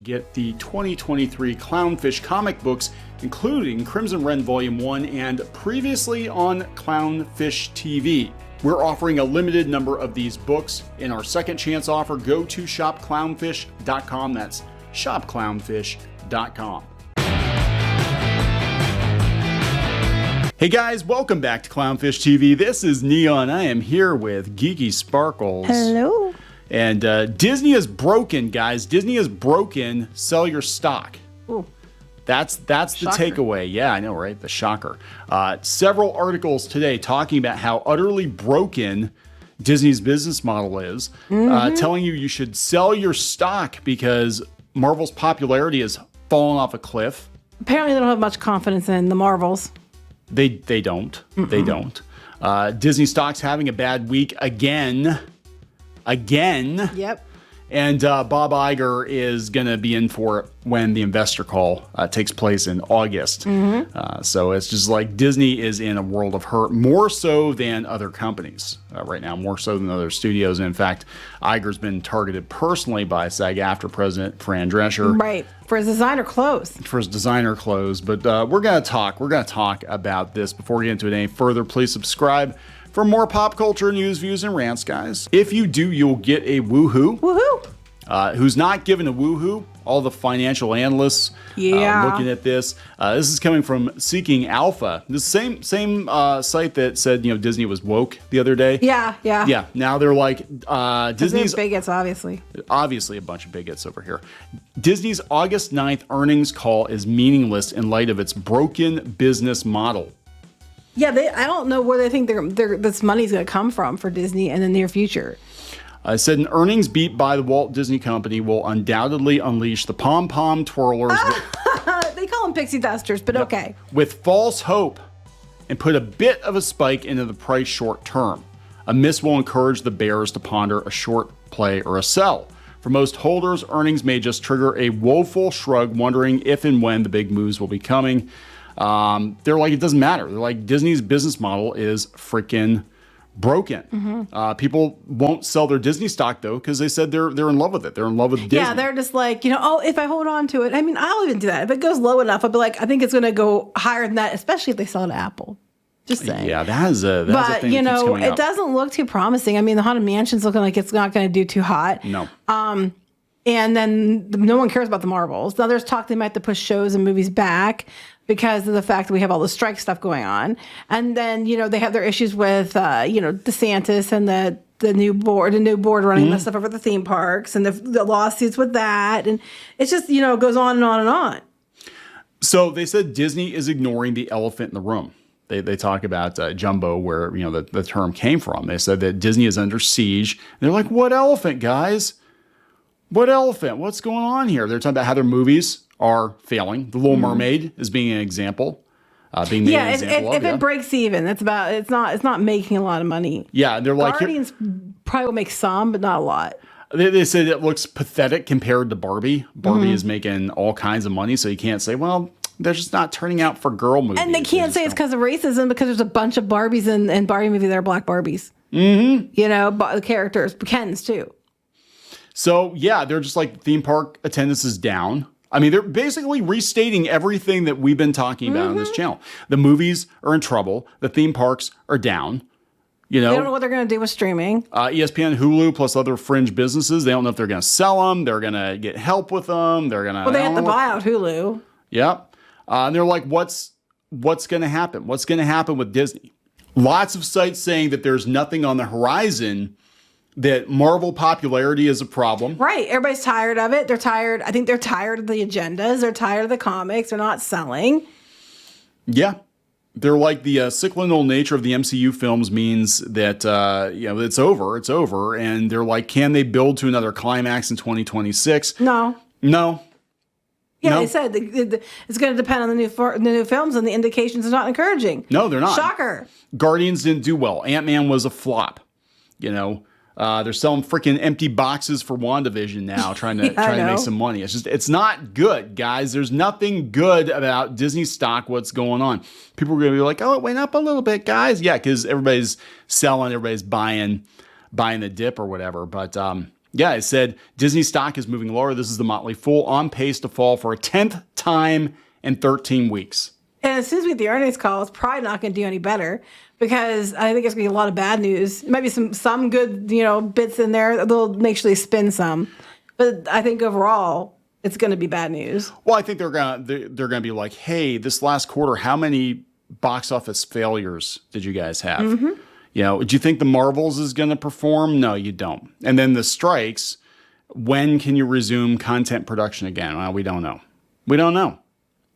get the 2023 Clownfish comic books, including Crimson Red Volume 1 and previously on Clownfish TV. We're offering a limited number of these books. In our second chance offer, go to shopclownfish.com. That's shopclownfish.com. Hey guys, welcome back to Clownfish TV. This is Neon. I am here with Geeky Sparkles. Hello. And Disney is broken, guys. Disney is broken. Sell your stock. Ooh. That's the takeaway. Yeah, I know, right? The shocker. Several articles today talking about how utterly broken Disney's business model is, telling you should sell your stock because Marvel's popularity has fallen off a cliff. Apparently, they don't have much confidence in the Marvels. They don't. They don't. Disney stock's having a bad week again. Yep. And Bob Iger is going to be in for it when the investor call takes place in August. So it's just like Disney is in a world of hurt, more so than other companies right now, more so than other studios. And in fact, Iger's been targeted personally by SAG-AFTRA president Fran Drescher. Right, for his designer clothes. But we're going to talk about this. Before we get into it any further, please subscribe for more pop culture news, views, and rants, guys. If you do, you'll get a woohoo. Woohoo! Who's not given a woohoo? All the financial analysts looking at this. This is coming from Seeking Alpha, the same site that said Disney was woke the other day. Yeah. Now they're like Disney's bigots, obviously a bunch of bigots over here. Disney's August 9th earnings call is meaningless in light of its broken business model. Yeah, I don't know where they think this money's going to come from for Disney in the near future. I said an earnings beat by the Walt Disney Company will undoubtedly unleash the pom-pom twirlers. They call them pixie dusters, but okay. With false hope and put a bit of a spike into the price short term. A miss will encourage the bears to ponder a short play or a sell. For most holders, earnings may just trigger a woeful shrug, wondering if and when the big moves will be coming. They're like, it doesn't matter. They're like, Disney's business model is freaking broken. People won't sell their Disney stock though, because they said they're in love with it. They're in love with Disney. Yeah, they're just like, if I hold on to it, I mean, I'll even do that. If it goes low enough, I'll be like, I think it's going to go higher than that, especially if they sell it to Apple. Just saying. Yeah, that's a thing that keeps coming it up. doesn't look too promising. I mean, the Haunted Mansion's looking like it's not going to do too hot. No. And then no one cares about the Marvels. Now there's talk they might have to push shows and movies back because of the fact that we have all the strike stuff going on. And then, they have their issues with, DeSantis and the new board running the stuff over the theme parks and the lawsuits with that. And it's just, it goes on and on and on. So they said Disney is ignoring the elephant in the room. They talk about Jumbo, where, the term came from. They said that Disney is under siege. And they're like, what elephant, guys? What elephant? What's going on here? They're talking about how their movies are failing. The Little Mermaid is being an example. If it breaks even, it's not making a lot of money. Yeah, they're like Guardians probably will make some, but not a lot. They said it looks pathetic compared to Barbie. Barbie is making all kinds of money, so you can't say, well, they're just not turning out for girl movies. And they can't say it's because of racism because there's a bunch of Barbies in Barbie movie that are black Barbies. The characters, Kens too. So, yeah, they're just like theme park attendance is down. I mean, they're basically restating everything that we've been talking about on this channel. The movies are in trouble. The theme parks are down. They don't know what they're going to do with streaming. ESPN, Hulu, plus other fringe businesses. They don't know if they're going to sell them. They're going to get help with them. They're going to. Well, they have to buy out Hulu. Yep. And they're like, what's going to happen? What's going to happen with Disney? Lots of sites saying that there's nothing on the horizon, that Marvel popularity is a problem. Right. Everybody's tired of it. They're tired. I think they're tired of the agendas. They're tired of the comics. They're not selling. Yeah. They're like the cyclical nature of the MCU films means that, it's over. It's over. And they're like, can they build to another climax in 2026? No. Yeah, No. they said it's going to depend on the new films, and the indications are not encouraging. No, they're not. Shocker. Guardians didn't do well. Ant-Man was a flop. They're selling freaking empty boxes for WandaVision now, trying to make some money. It's not good, guys. There's nothing good about Disney stock. What's going on? People are going to be like, oh, it went up a little bit, guys. Yeah, because everybody's selling, everybody's buying the dip or whatever. But Yeah, it said Disney stock is moving lower. This is the Motley Fool, on pace to fall for a 10th time in 13 weeks. And as soon as we get the earnings call, it's probably not going to do any better because I think it's going to be a lot of bad news. Maybe some good, bits in there. They'll make sure they spin some. But I think overall, it's going to be bad news. Well, I think they're gonna be like, hey, this last quarter, how many box office failures did you guys have? Mm-hmm. Do you think the Marvels is going to perform? No, you don't. And then the strikes, when can you resume content production again? Well, we don't know. We don't know.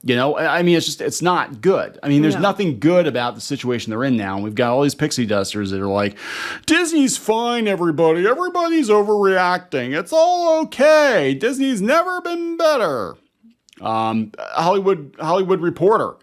It's not good. I mean, there's nothing good about the situation they're in now. And we've got all these pixie dusters that are like, Disney's fine, everybody. Everybody's overreacting. It's all okay. Disney's never been better. Hollywood Reporter.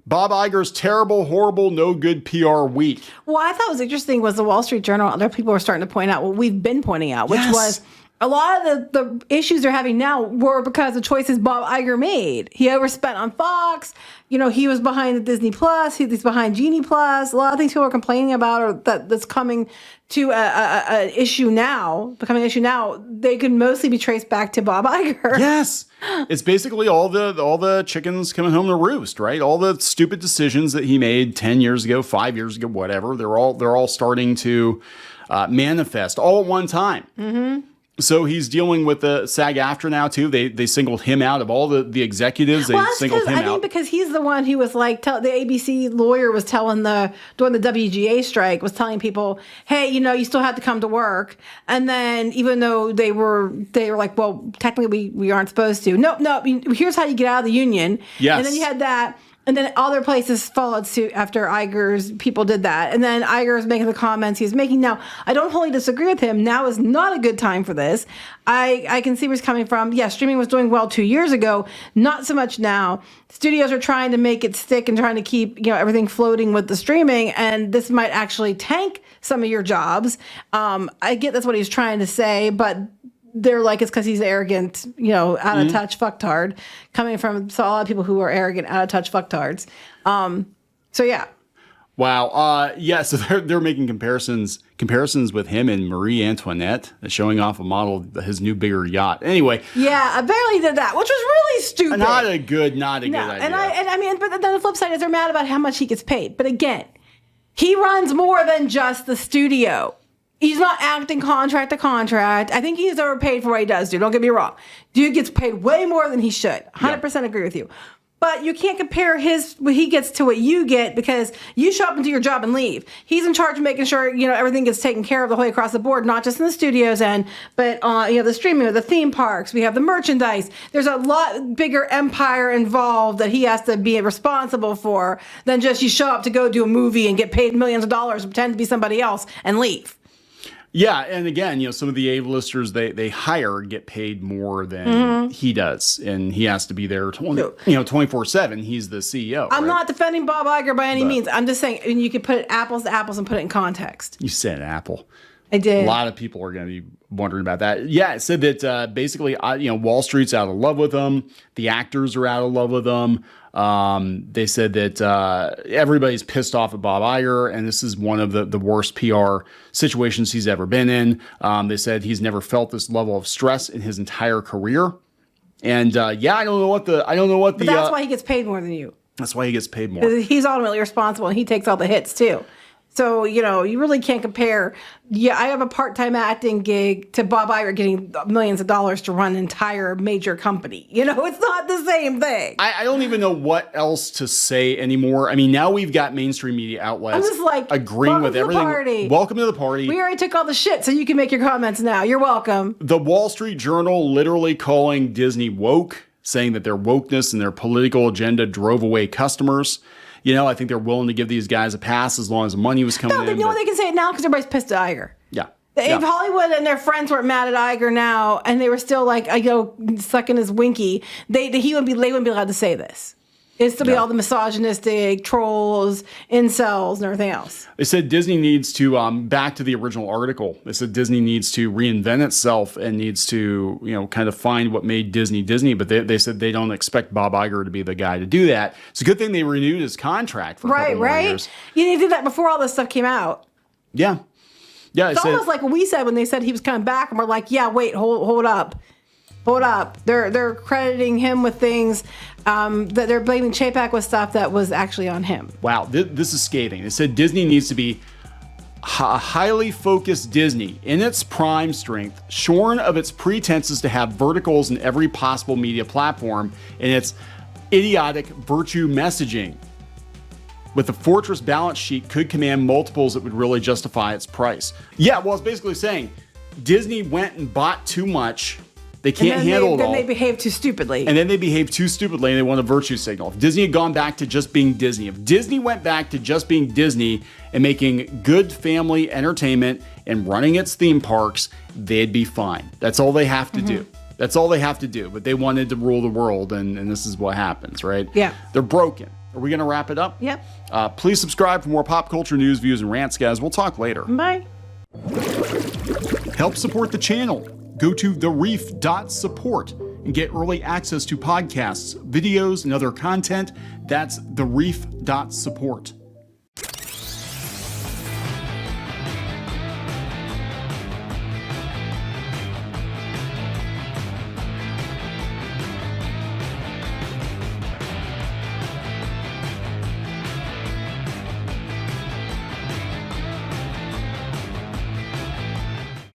Bob Iger's terrible, horrible, no good PR week. Well, I thought was interesting was the Wall Street Journal. Other people were starting to point out what we've been pointing out, which was a lot of the issues they're having now were because of choices Bob Iger made. He overspent on Fox. He was behind the Disney Plus. He's behind Genie Plus. A lot of things people are complaining about or that's coming to an issue now, becoming an issue now. They can mostly be traced back to Bob Iger. Yes. It's basically all the chickens coming home to roost, right? All the stupid decisions that he made 10 years ago, 5 years ago, whatever. They're all starting to manifest all at one time. Mm-hmm. So he's dealing with the SAG-AFTRA now too. They singled him out of all the executives. They singled him out. I think because he's the one who was like, the ABC lawyer was telling during the WGA strike was telling people, hey, you still have to come to work. And then even though they were like, well, technically we aren't supposed to. No. Here's how you get out of the union. Yes. And then you had that. And then other places followed suit after Iger's people did that. And then Iger is making the comments he's making now. I don't wholly disagree with him. Now is not a good time for this. I can see where he's coming from. Yeah, streaming was doing well 2 years ago. Not so much now. Studios are trying to make it stick and trying to keep everything floating with the streaming. And this might actually tank some of your jobs. I get that's what he's trying to say, but they're like, it's because he's arrogant, out of touch fucktard, coming from a lot of people who are arrogant, out of touch fucktards. So yeah. Wow. So they're making comparisons with him and Marie Antoinette, showing off a model of his new bigger yacht. Anyway. Yeah, I barely did that, which was really stupid. Not a good idea. And but then the flip side is they're mad about how much he gets paid. But again, he runs more than just the studio. He's not acting contract to contract. I think he's overpaid for what he does, dude. Don't get me wrong. Dude gets paid way more than he should. 100% agree with you. But you can't compare what he gets to what you get because you show up and do your job and leave. He's in charge of making sure, everything gets taken care of the whole way across the board, not just in the studios end, but the streaming, the theme parks. We have the merchandise. There's a lot bigger empire involved that he has to be responsible for than just you show up to go do a movie and get paid millions of dollars, pretend to be somebody else, and leave. Yeah, and again, some of the A-listers they hire get paid more than he does, and he has to be there 24/7. He's the CEO. I'm not defending Bob Iger by any means. I'm just saying, and you can put apples to apples and put it in context. You said Apple. I did. A lot of people are going to be wondering about that. Yeah, it said that basically, Wall Street's out of love with him. The actors are out of love with him. They said that everybody's pissed off at Bob Iger, and this is one of the worst PR situations he's ever been in. They said he's never felt this level of stress in his entire career. And I don't know what the. But that's why he gets paid more than you. That's why he gets paid more. He's ultimately responsible, and he takes all the hits too. So, you really can't compare. Yeah, I have a part-time acting gig to Bob Iger getting millions of dollars to run an entire major company. It's not the same thing. I don't even know what else to say anymore. I mean, now we've got mainstream media outlets I'm just like, agreeing with everything. Party. Welcome to the party. We already took all the shit, so you can make your comments now. You're welcome. The Wall Street Journal literally calling Disney woke, saying that their wokeness and their political agenda drove away customers. I think they're willing to give these guys a pass as long as the money was coming in. They can say it now because everybody's pissed at Iger. Yeah. If Hollywood and their friends weren't mad at Iger now, and they were still like, sucking his winky, they wouldn't be allowed to say this. It'd still be all the misogynistic trolls, incels, and everything else. They said Disney needs to, back to the original article, they said Disney needs to reinvent itself and needs to, kind of find what made Disney Disney. But they said they don't expect Bob Iger to be the guy to do that. It's a good thing they renewed his contract for a couple more years. You did that before all this stuff came out. Yeah. Yeah, it's almost like what we said when they said he was coming back, and we're like, yeah, wait, hold up. They're crediting him with things that they're blaming Chapek with stuff that was actually on him. Wow, this is scathing. It said Disney needs to be a highly focused Disney in its prime strength, shorn of its pretenses to have verticals in every possible media platform, and its idiotic virtue messaging. With a fortress balance sheet, could command multiples that would really justify its price. Yeah, well, it's basically saying Disney went and bought too much. They can't handle it all. Then they behave too stupidly. And then they behave too stupidly and they want a virtue signal. If Disney had gone back to just being Disney, if Disney went back to just being Disney and making good family entertainment and running its theme parks, they'd be fine. That's all they have to do. That's all they have to do. But they wanted to rule the world, and this is what happens, right? Yeah. They're broken. Are we going to wrap it up? Yep. Please subscribe for more pop culture news, views, and rants, guys. We'll talk later. Bye. Help support the channel. Go to thereef.support and get early access to podcasts, videos, and other content. That's thereef.support.